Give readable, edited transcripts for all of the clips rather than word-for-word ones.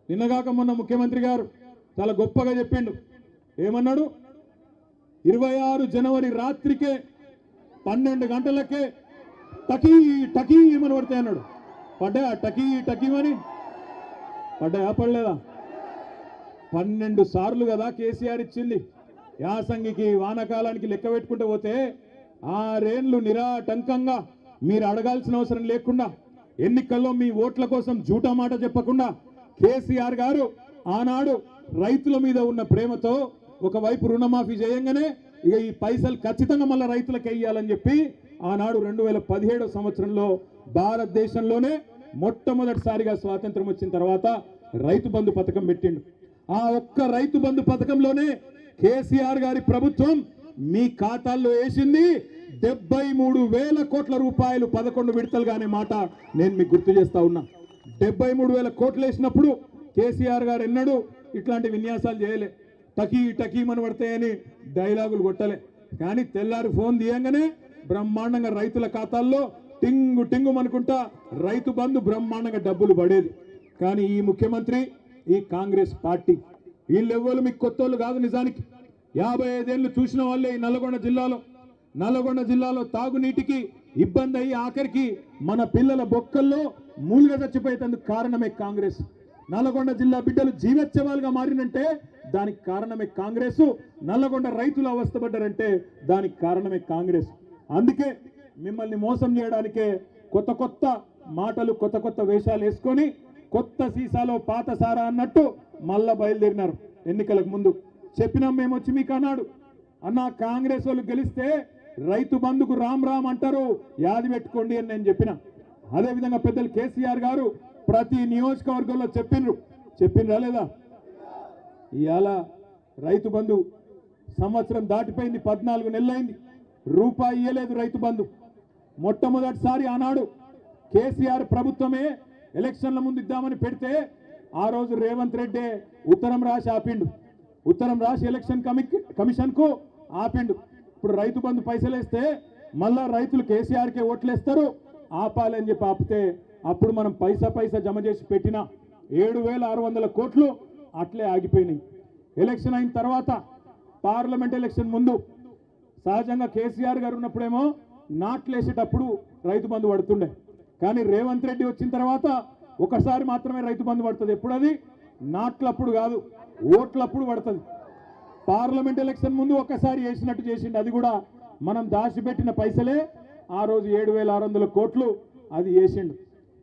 నిన్నగాక మొన్న ముఖ్యమంత్రి గారు చాలా గొప్పగా చెప్పిండు. ఏమన్నాడు? 26 జనవరి రాత్రికే 12 గంటలకే టకీ టకీ ఏమని పడతాయి అన్నాడు. పడ్డా టకీ టకీమని? పడ్డా పడలేదా? 12 సార్లు కదా కేసీఆర్ ఇచ్చింది. యాసంగికి వానకాలానికి లెక్క పెట్టుకుంటూ పోతే 6 ఏళ్లు నిరాటంకంగా మీరు అడగాల్సిన అవసరం లేకుండా, ఎన్నికల్లో మీ ఓట్ల కోసం జూటా మాట చెప్పకుండా కేసీఆర్ గారు ఆనాడు రైతుల మీద ఉన్న ప్రేమతో ఒకవైపు రుణమాఫీ చేయంగానే ఇక ఈ పైసలు ఖచ్చితంగా మళ్ళీ రైతులకు వేయాలని చెప్పి ఆనాడు 2017 సంవత్సరంలో భారతదేశంలోనే మొట్టమొదటిసారిగా స్వాతంత్రం వచ్చిన తర్వాత రైతు బంధు పథకం పెట్టిండు. ఆ ఒక్క రైతు బంధు పథకంలోనే కేసీఆర్ గారి ప్రభుత్వం మీ ఖాతాల్లో వేసింది 73,000 కోట్ల రూపాయలు 11 విడతలుగానే మాట నేను మీకు గుర్తు చేస్తా ఉన్నా. 73,000 కోట్లు వేసినప్పుడు కేసీఆర్ గారు ఎన్నడూ ఇట్లాంటి విన్యాసాలు చేయలే. టకీ టకీమని పడతాయని డైలాగులు కొట్టలే. కానీ తెల్లారి ఫోన్ తీయంగానే బ్రహ్మాండంగా రైతుల ఖాతాల్లో టింగు టింగు అనుకుంటా రైతు బంధు బ్రహ్మాండంగా డబ్బులు పడేది. కానీ ఈ ముఖ్యమంత్రి, ఈ కాంగ్రెస్ పార్టీ వీళ్ళెవ్వరు మీకు కొత్తోళ్ళు కాదు. నిజానికి 55 ఏళ్ళు చూసిన వాళ్ళే ఈ నల్లగొండ జిల్లాలో తాగునీటికి ఇబ్బంది అయ్యి ఆఖరికి మన పిల్లల బొక్కల్లో మూలుగా చచ్చిపోయేందుకు కారణమే కాంగ్రెస్. నల్లగొండ జిల్లా బిడ్డలు జీవోత్సవాలుగా మారినంటే దానికి కారణమే కాంగ్రెస్. నల్లగొండ రైతులు అవస్థపడ్డారంటే దానికి కారణమే కాంగ్రెస్. అందుకే మిమ్మల్ని మోసం చేయడానికే కొత్త కొత్త మాటలు, కొత్త కొత్త వేషాలు వేసుకొని కొత్త సీసాలో పాత సారా అన్నట్టు మళ్ళా బయలుదేరినారు. ఎన్నికలకు ముందు చెప్పినాం మేము వచ్చి మీకు అన్నాడు, అన్న కాంగ్రెస్ వాళ్ళు గెలిస్తే రైతు బంధుకు రామ్ రామ్ అంటారు, యాది పెట్టుకోండి అని నేను చెప్పిన. అదేవిధంగా పెద్దలు కేసీఆర్ గారు ప్రతి నియోజకవర్గంలో చెప్పిండ్రా లేదా? ఇవాళ రైతు బంధు సంవత్సరం దాటిపోయింది, 14 నెలలైంది, రూపాయి ఇయ్యలేదు రైతు బంధు. మొట్టమొదటిసారి ఆనాడు కేసీఆర్ ప్రభుత్వమే ఎలక్షన్ల ముందు ఇద్దామని పెడితే ఆ రోజు రేవంత్ రెడ్డి ఉత్తరం రాసి ఆపిండు. ఉత్తరం రాసి ఎలక్షన్ కమిషన్కు ఆపిండు. ఇప్పుడు రైతు బంధు పైసలు వేస్తే మళ్ళా రైతులు కేసీఆర్కే ఓట్లేస్తారు, ఆపాలని చెప్పి ఆపితే అప్పుడు మనం పైసా జమ చేసి పెట్టిన 7,600 కోట్లు అట్లే ఆగిపోయినాయి. ఎలక్షన్ అయిన తర్వాత పార్లమెంట్ ఎలక్షన్ ముందు సహజంగా కేసీఆర్ గారు ఉన్నప్పుడేమో నాట్లేసేటప్పుడు రైతు బంధు పడుతుండే. కానీ రేవంత్ రెడ్డి వచ్చిన తర్వాత ఒకసారి మాత్రమే రైతు బంధు పడుతుంది. ఎప్పుడు అది? నాట్లప్పుడు కాదు, ఓట్లప్పుడు పడుతుంది. పార్లమెంట్ ఎలక్షన్ ముందు ఒకసారి వేసినట్టు చేసిండు. అది కూడా మనం దాచిపెట్టిన పైసలే. ఆ రోజు 7,600 కోట్లు అది వేసిండు.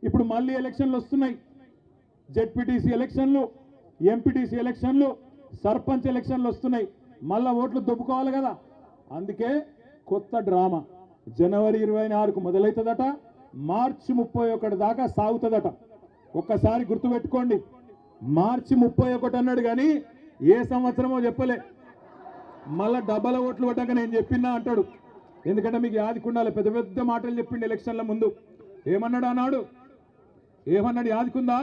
ఇప్పుడు మళ్ళీ ఎలక్షన్లు వస్తున్నాయి. జెడ్పీటీసీ ఎలక్షన్లు, ఎంపీటీసీ ఎలక్షన్లు, సర్పంచ్ ఎలక్షన్లు వస్తున్నాయి. మళ్ళా ఓట్లు దొబ్బుకోవాలి కదా. అందుకే కొత్త డ్రామా జనవరి 24కు మొదలవుతుందట, మార్చి 31 దాకా సాగుతుందట. ఒక్కసారి గుర్తుపెట్టుకోండి, మార్చి 31 అన్నాడు కానీ ఏ సంవత్సరమో చెప్పలే. మళ్ళా డబ్బల ఓట్లు పడ్డాక నేను చెప్పినా అంటాడు. ఎందుకంటే మీకు యాదికుండాలి, పెద్ద పెద్ద మాటలు చెప్పిండు ఎలక్షన్ల ముందు. ఏమన్నాడు యాదికుందా?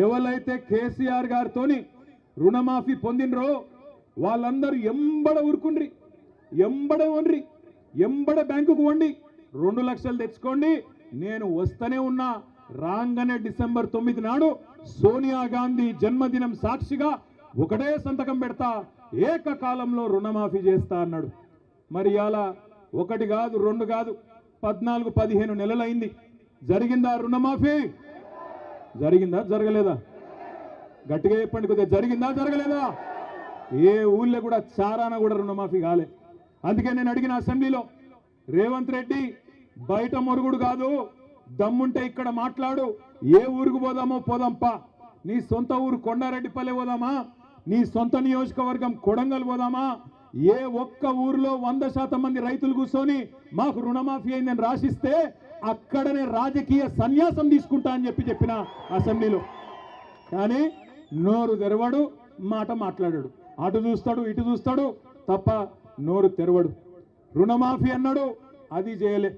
ఎవరైతే కేసీఆర్ గారితోని రుణమాఫీ పొందినరో వాళ్ళందరూ ఎంబడ బ్యాంకుకు వండి 2 లక్షలు తెచ్చుకోండి, నేను వస్తూనే ఉన్నా, రాగానే డిసెంబర్ 9 నాడు సోనియా గాంధీ జన్మదినం సాక్షిగా ఒకటే సంతకం పెడతా, ఏకకాలంలో రుణమాఫీ చేస్తా అన్నాడు. మరి ఇలా 1 కాదు 2 కాదు 14-15 నెలలైంది. జరిగిందా రుణమాఫీ? జరిగిందా జరగలేదా? గట్టిగా చెప్పండి కొద్దిగా. జరిగిందా జరగలేదా? ఏ ఊళ్ళో కూడా చారాన కూడా రుణమాఫీ కాలే. అందుకే నేను అడిగిన అసెంబ్లీలో, రేవంత్ రెడ్డి బయట మొరుగుడు కాదు, దమ్ముంటే ఇక్కడ మాట్లాడు. ఏ ఊరికి పోదాంపా, నీ సొంత ఊరు కొండారెడ్డిపల్లె పోదామా, నీ సొంత నియోజకవర్గం కొడంగల్ పోదామా? ఏ ఒక్క ఊరిలో 100% మంది రైతులు కూర్చొని మాకు రుణమాఫీ అయిందని రాసిస్తే అక్కడనే రాజకీయ సన్యాసం తీసుకుంటా అని చెప్పిన అసెంబ్లీలో. కానీ నోరు తెరవడు, మాట మాట్లాడాడు. అటు చూస్తాడు ఇటు చూస్తాడు తప్ప నోరు తెరవడు. రుణమాఫీ అన్నాడు, అది చేయలే.